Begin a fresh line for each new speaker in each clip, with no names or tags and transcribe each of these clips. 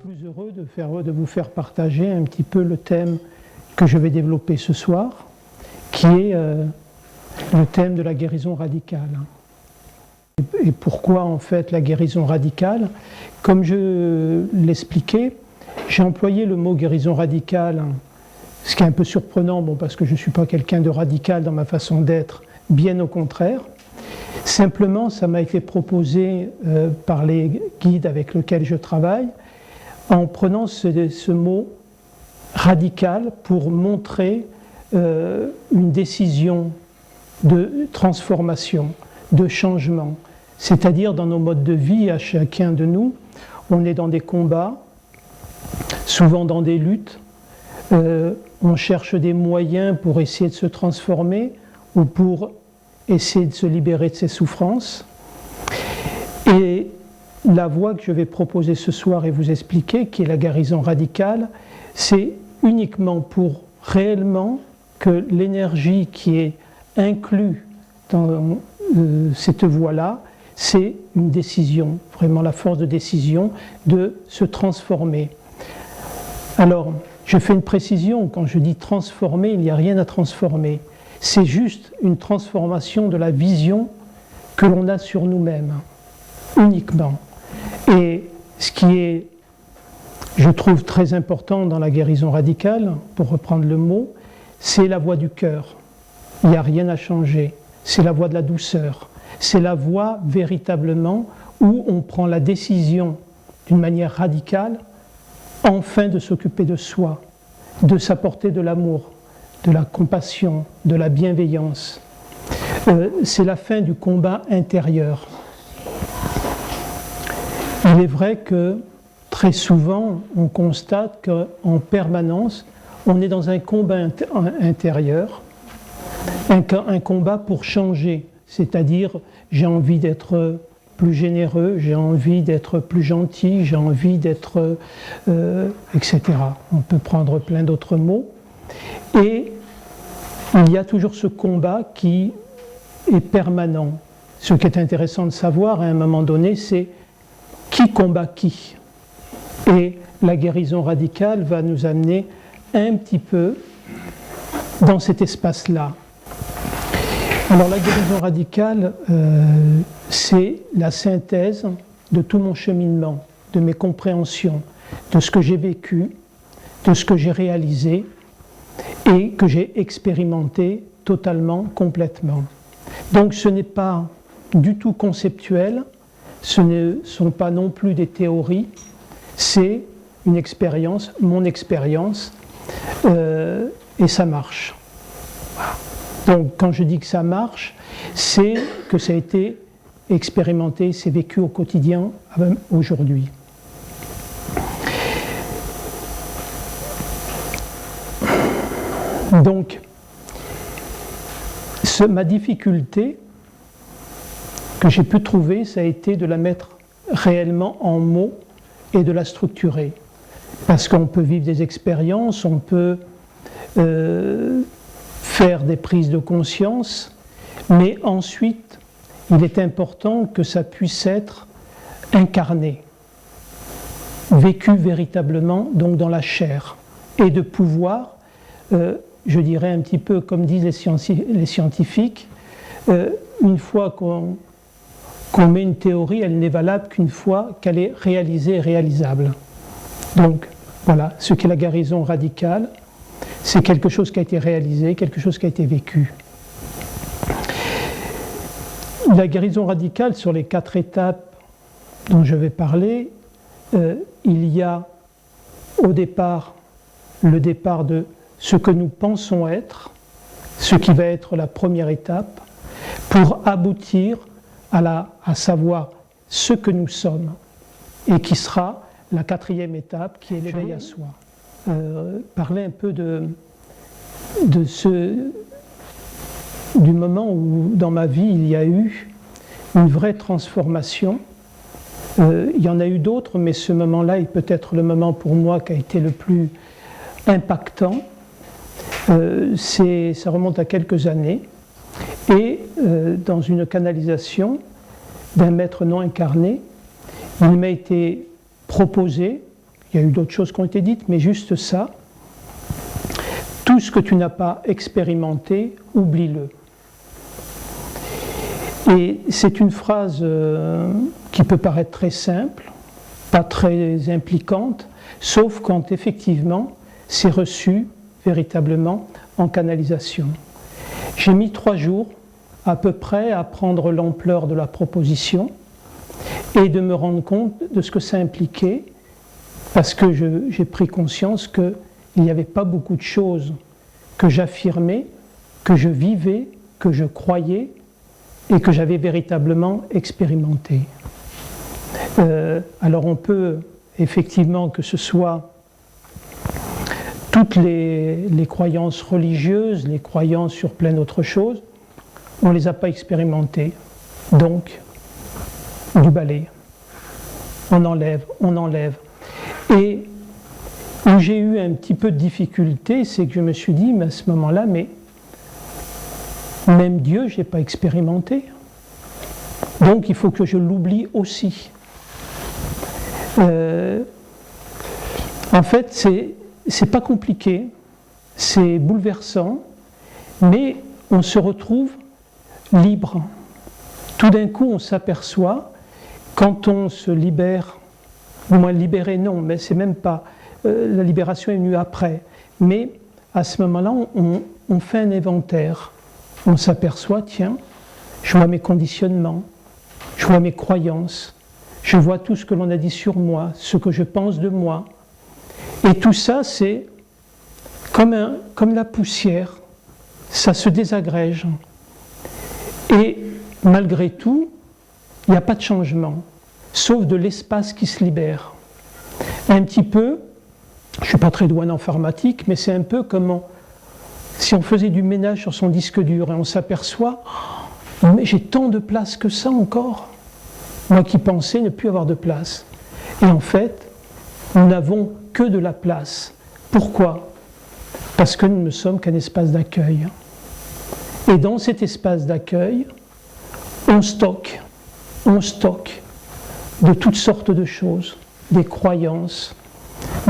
plus heureux de vous faire partager un petit peu le thème que je vais développer ce soir, qui est le thème de la guérison radicale. Et pourquoi en fait la guérison radicale? Comme je l'expliquais, j'ai employé le mot guérison radicale, ce qui est un peu surprenant, bon, parce que je ne suis pas quelqu'un de radical dans ma façon d'être, bien au contraire. Simplement, ça m'a été proposé par les guides avec lesquels je travaille, en prenant ce mot radical pour montrer une décision de transformation, de changement. C'est-à-dire dans nos modes de vie, à chacun de nous, on est dans des combats, souvent dans des luttes, on cherche des moyens pour essayer de se transformer ou pour essayer de se libérer de ses souffrances. Et la voie que je vais proposer ce soir et vous expliquer, qui est la guérison radicale, c'est uniquement pour réellement que l'énergie qui est inclue dans cette voie-là, c'est une décision, vraiment la force de décision de se transformer. Alors, je fais une précision, quand je dis transformer, il n'y a rien à transformer. C'est juste une transformation de la vision que l'on a sur nous-mêmes, uniquement. Et ce qui est, je trouve, très important dans la guérison radicale, pour reprendre le mot, c'est la voie du cœur. Il n'y a rien à changer. C'est la voie de la douceur. C'est la voie véritablement où on prend la décision d'une manière radicale, enfin de s'occuper de soi, de s'apporter de l'amour, de la compassion, de la bienveillance. C'est la fin du combat intérieur. Il est vrai que très souvent, on constate qu'en permanence, on est dans un combat intérieur, un combat pour changer, c'est-à-dire j'ai envie d'être plus généreux, j'ai envie d'être plus gentil, j'ai envie d'être... etc. On peut prendre plein d'autres mots. Et il y a toujours ce combat qui est permanent. Ce qui est intéressant de savoir à un moment donné, c'est qui combat qui. Et la guérison radicale va nous amener un petit peu dans cet espace-là. Alors la guérison radicale, c'est la synthèse de tout mon cheminement, de mes compréhensions, de ce que j'ai vécu, de ce que j'ai réalisé et que j'ai expérimenté totalement, complètement. Donc ce n'est pas du tout conceptuel, ce ne sont pas non plus des théories, c'est une expérience, mon expérience, et ça marche. Voilà. Donc quand je dis que ça marche, c'est que ça a été expérimenté, c'est vécu au quotidien aujourd'hui. Donc, ma difficulté que j'ai pu trouver, ça a été de la mettre réellement en mots et de la structurer. Parce qu'on peut vivre des expériences, on peut faire des prises de conscience, mais ensuite, il est important que ça puisse être incarné, vécu véritablement, donc dans la chair, et de pouvoir, je dirais un petit peu comme disent les scientifiques, une fois qu'on met une théorie, elle n'est valable qu'une fois qu'elle est réalisée et réalisable. Donc, voilà, ce qu'est la guérison radicale, c'est quelque chose qui a été réalisé, quelque chose qui a été vécu. La guérison radicale, sur les 4 étapes dont je vais parler, il y a au départ le départ de ce que nous pensons être, ce qui va être la première étape, pour aboutir à savoir ce que nous sommes, et qui sera la 4e étape, qui est l'éveil à soi. Parler un peu du moment où dans ma vie il y a eu une vraie transformation. Il y en a eu d'autres, mais ce moment-là est peut-être le moment pour moi qui a été le plus impactant. Ça remonte à quelques années, et dans une canalisation d'un maître non incarné, il m'a été proposé il y a eu d'autres choses qui ont été dites, mais juste ça. Tout ce que tu n'as pas expérimenté, oublie-le. Et c'est une phrase qui peut paraître très simple, pas très impliquante, sauf quand effectivement c'est reçu véritablement en canalisation. J'ai mis 3 jours à peu près à prendre l'ampleur de la proposition et de me rendre compte de ce que ça impliquait, parce que j'ai pris conscience qu'il n'y avait pas beaucoup de choses que j'affirmais, que je vivais, que je croyais et que j'avais véritablement expérimenté. Alors on peut effectivement, que ce soit toutes les croyances religieuses, les croyances sur plein d'autres choses, on ne les a pas expérimentées. Donc, du balai. On enlève, on enlève. Et où j'ai eu un petit peu de difficulté, c'est que je me suis dit, mais à ce moment-là, mais même Dieu, je n'ai pas expérimenté. Donc il faut que je l'oublie aussi. En fait, c'est pas compliqué, c'est bouleversant, mais on se retrouve libre. Tout d'un coup, on s'aperçoit, quand on se libère, au moins libéré, non, mais c'est même pas, la libération est venue après, mais à ce moment-là, on fait un inventaire. On s'aperçoit, tiens, je vois mes conditionnements, je vois mes croyances, je vois tout ce que l'on a dit sur moi, ce que je pense de moi. Et tout ça, c'est comme la poussière, ça se désagrège. Et malgré tout, il n'y a pas de changement, sauf de l'espace qui se libère. Un petit peu, je ne suis pas très doué en informatique, mais c'est un peu comme si on faisait du ménage sur son disque dur et on s'aperçoit, mais j'ai tant de place que ça encore. Moi qui pensais ne plus avoir de place. Et en fait, nous n'avons que de la place. Pourquoi ? Parce que nous ne sommes qu'un espace d'accueil. Et dans cet espace d'accueil, on stocke de toutes sortes de choses, des croyances,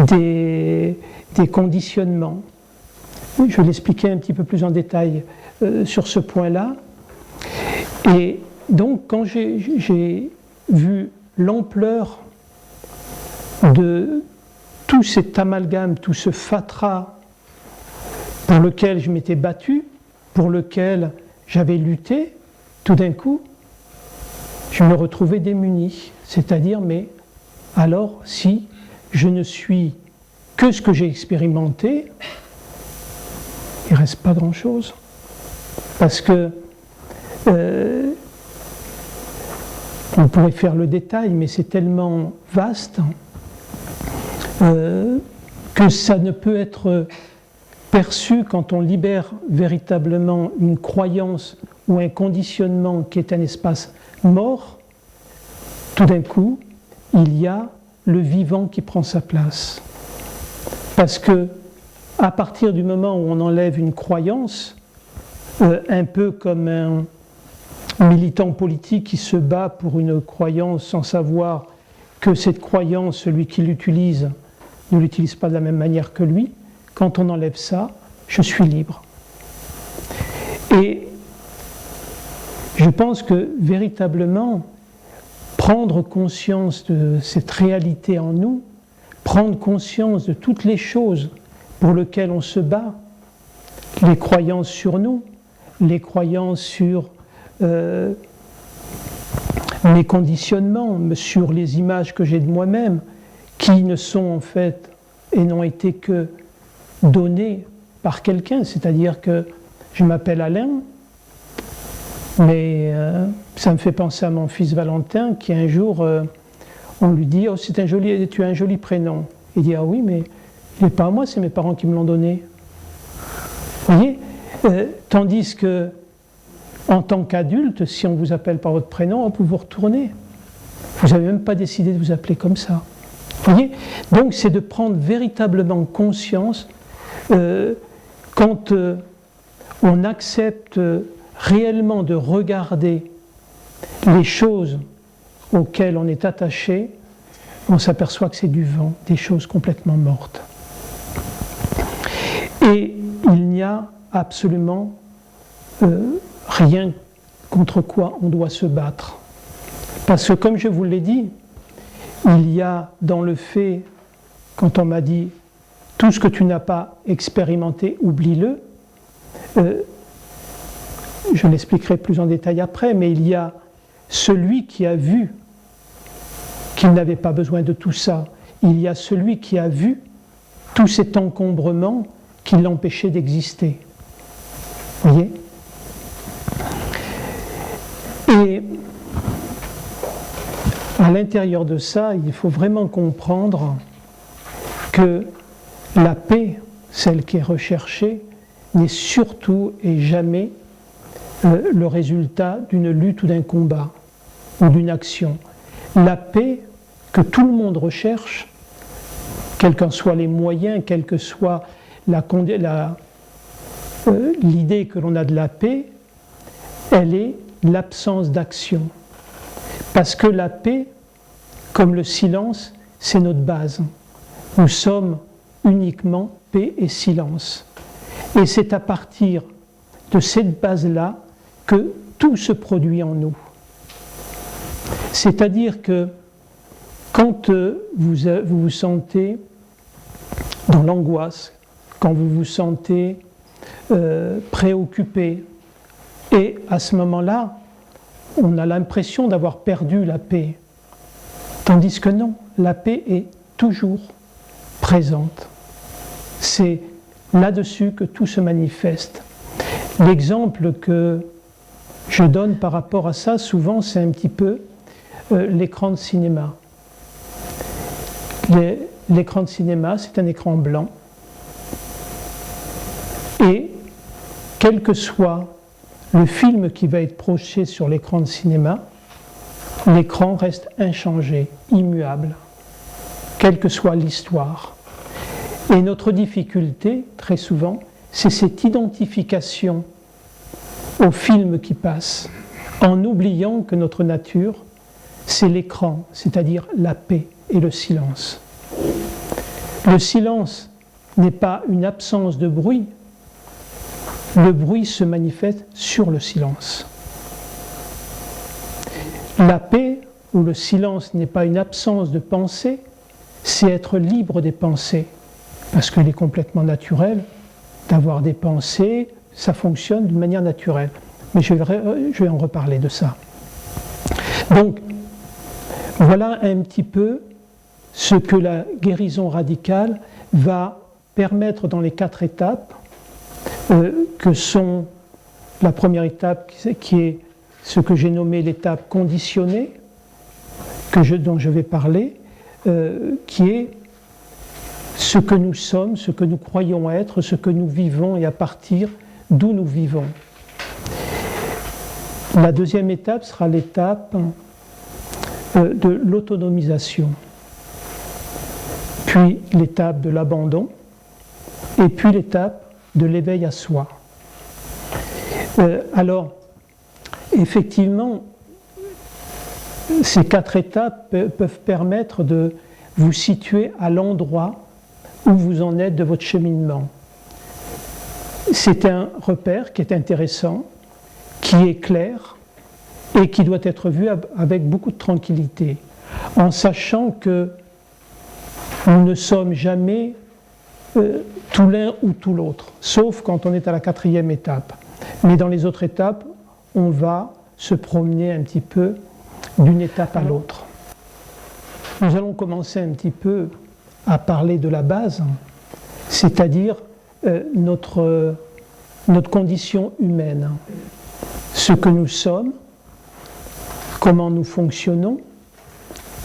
des conditionnements. Je vais l'expliquer un petit peu plus en détail sur ce point-là. Et donc, quand j'ai vu l'ampleur de tout cet amalgame, tout ce fatras pour lequel je m'étais battu, pour lequel j'avais lutté, tout d'un coup, je me retrouvais démuni. C'est-à-dire, mais alors, si je ne suis que ce que j'ai expérimenté, il ne reste pas grand-chose. Parce que on pourrait faire le détail, mais c'est tellement vaste que ça ne peut être perçu quand on libère véritablement une croyance ou un conditionnement qui est un espace mort. Tout d'un coup, il y a le vivant qui prend sa place. Parce que à partir du moment où on enlève une croyance, un peu comme un militant politique qui se bat pour une croyance sans savoir que cette croyance, celui qui l'utilise, ne l'utilise pas de la même manière que lui, quand on enlève ça, je suis libre. Et je pense que véritablement, prendre conscience de cette réalité en nous, prendre conscience de toutes les choses pour lesquelles on se bat, les croyances sur nous, les croyances sur mes conditionnements, sur les images que j'ai de moi-même, qui ne sont en fait et n'ont été que données par quelqu'un, c'est-à-dire que je m'appelle Alain, mais ça me fait penser à mon fils Valentin qui un jour, on lui dit « Oh, tu as un joli prénom ». Il dit « Ah oui, mais il n'est pas à moi, c'est mes parents qui me l'ont donné ». Vous voyez, tandis que en tant qu'adulte, si on vous appelle par votre prénom, on peut vous retourner. Vous n'avez même pas décidé de vous appeler comme ça. Vous voyez ? Donc c'est de prendre véritablement conscience quand on accepte réellement de regarder les choses auxquelles on est attaché, on s'aperçoit que c'est du vent, des choses complètement mortes. Et il n'y a absolument rien contre quoi on doit se battre. Parce que comme je vous l'ai dit, il y a dans le fait, quand on m'a dit « tout ce que tu n'as pas expérimenté, oublie-le », je l'expliquerai plus en détail après, mais il y a celui qui a vu qu'il n'avait pas besoin de tout ça, il y a celui qui a vu tout cet encombrement qui l'empêchait d'exister. Vous voyez ? Et à l'intérieur de ça, il faut vraiment comprendre que la paix, celle qui est recherchée, n'est surtout et jamais le résultat d'une lutte ou d'un combat ou d'une action. La paix que tout le monde recherche, quels qu'en soient les moyens, quelle que soit l'idée que l'on a de la paix, elle est l'absence d'action. Parce que la paix, comme le silence, c'est notre base. Nous sommes uniquement paix et silence. Et c'est à partir de cette base-là que tout se produit en nous. C'est-à-dire que quand vous vous sentez dans l'angoisse, quand vous vous sentez préoccupé, et à ce moment-là, on a l'impression d'avoir perdu la paix. Tandis que non, la paix est toujours présente. C'est là-dessus que tout se manifeste. L'exemple que je donne par rapport à ça, souvent, c'est un petit peu l'écran de cinéma. L'écran de cinéma, c'est un écran blanc. Et quel que soit le film qui va être projeté sur l'écran de cinéma, l'écran reste inchangé, immuable, quelle que soit l'histoire. Et notre difficulté, très souvent, c'est cette identification au film qui passe, en oubliant que notre nature, c'est l'écran, c'est-à-dire la paix et le silence. Le silence n'est pas une absence de bruit, le bruit se manifeste sur le silence. La paix ou le silence n'est pas une absence de pensée, c'est être libre des pensées, parce qu'il est complètement naturel d'avoir des pensées, ça fonctionne d'une manière naturelle. Mais je vais en reparler de ça. Donc, voilà un petit peu ce que la guérison radicale va permettre dans les 4 étapes, que sont la première étape qui est ce que j'ai nommé l'étape conditionnée, dont je vais parler, qui est ce que nous sommes, ce que nous croyons être, ce que nous vivons et à partir d'où nous vivons. La deuxième étape sera l'étape de l'autonomisation, puis l'étape de l'abandon, et puis l'étape de l'éveil à soi. Alors, effectivement, ces 4 étapes peuvent permettre de vous situer à l'endroit où vous en êtes de votre cheminement. C'est un repère qui est intéressant, qui est clair et qui doit être vu avec beaucoup de tranquillité, en sachant que nous ne sommes jamais tout l'un ou tout l'autre, sauf quand on est à la 4e étape. Mais dans les autres étapes, on va se promener un petit peu d'une étape à l'autre. Nous allons commencer un petit peu à parler de la base, c'est-à-dire notre condition humaine, ce que nous sommes, comment nous fonctionnons,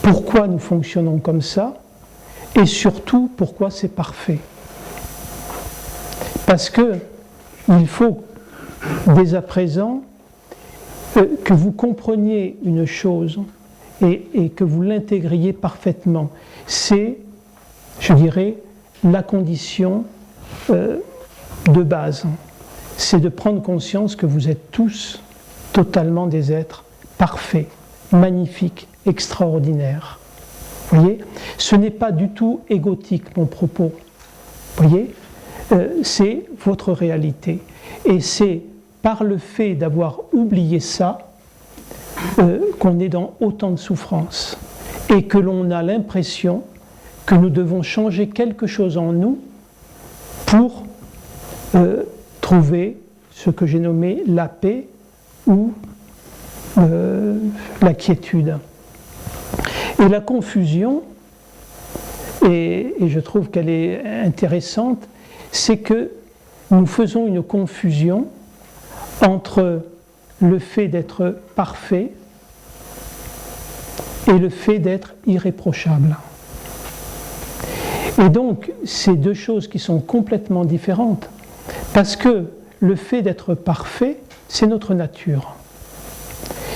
pourquoi nous fonctionnons comme ça, et surtout pourquoi c'est parfait. Parce que il faut dès à présent que vous compreniez une chose et que vous l'intégriez parfaitement. C'est, je dirais, la condition de base. C'est de prendre conscience que vous êtes tous totalement des êtres parfaits, magnifiques, extraordinaires. Vous voyez, ce n'est pas du tout égotique mon propos. Vous voyez, c'est votre réalité. Et c'est par le fait d'avoir oublié ça qu'on est dans autant de souffrance et que l'on a l'impression que nous devons changer quelque chose en nous pour trouver ce que j'ai nommé la paix ou la quiétude. Et la confusion, et je trouve qu'elle est intéressante, c'est que nous faisons une confusion entre le fait d'être parfait et le fait d'être irréprochable. Et donc, c'est deux choses qui sont complètement différentes, parce que le fait d'être parfait, c'est notre nature.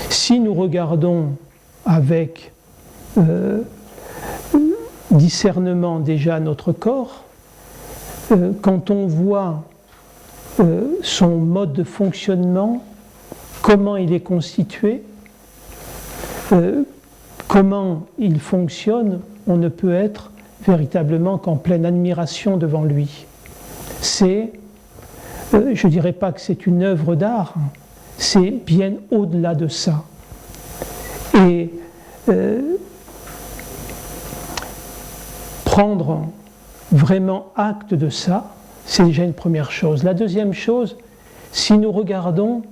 Si nous regardons avec discernement déjà notre corps, quand on voit son mode de fonctionnement, comment il est constitué, comment il fonctionne, on ne peut être véritablement qu'en pleine admiration devant lui. C'est, je ne dirais pas que c'est une œuvre d'art, c'est bien au-delà de ça. Et prendre vraiment acte de ça, c'est déjà une première chose. La deuxième chose, si nous regardons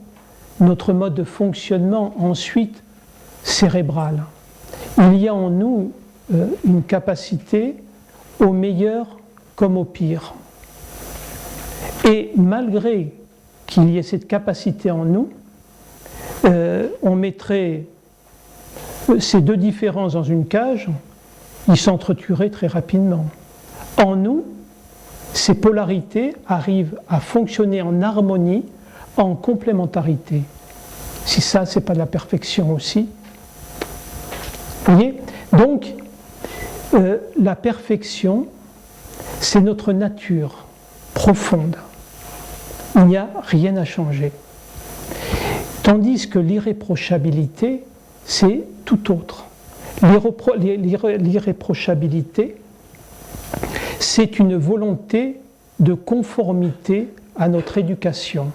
notre mode de fonctionnement ensuite cérébral, il y a en nous une capacité au meilleur comme au pire. Et malgré qu'il y ait cette capacité en nous, on mettrait ces deux différences dans une cage, ils s'entretueraient très rapidement. En nous, ces polarités arrivent à fonctionner en harmonie, en complémentarité. Si ça, c'est pas de la perfection aussi. Vous voyez ? Donc, la perfection, c'est notre nature profonde. Il n'y a rien à changer. Tandis que l'irréprochabilité, c'est tout autre. L'irréprochabilité, c'est une volonté de conformité à notre éducation.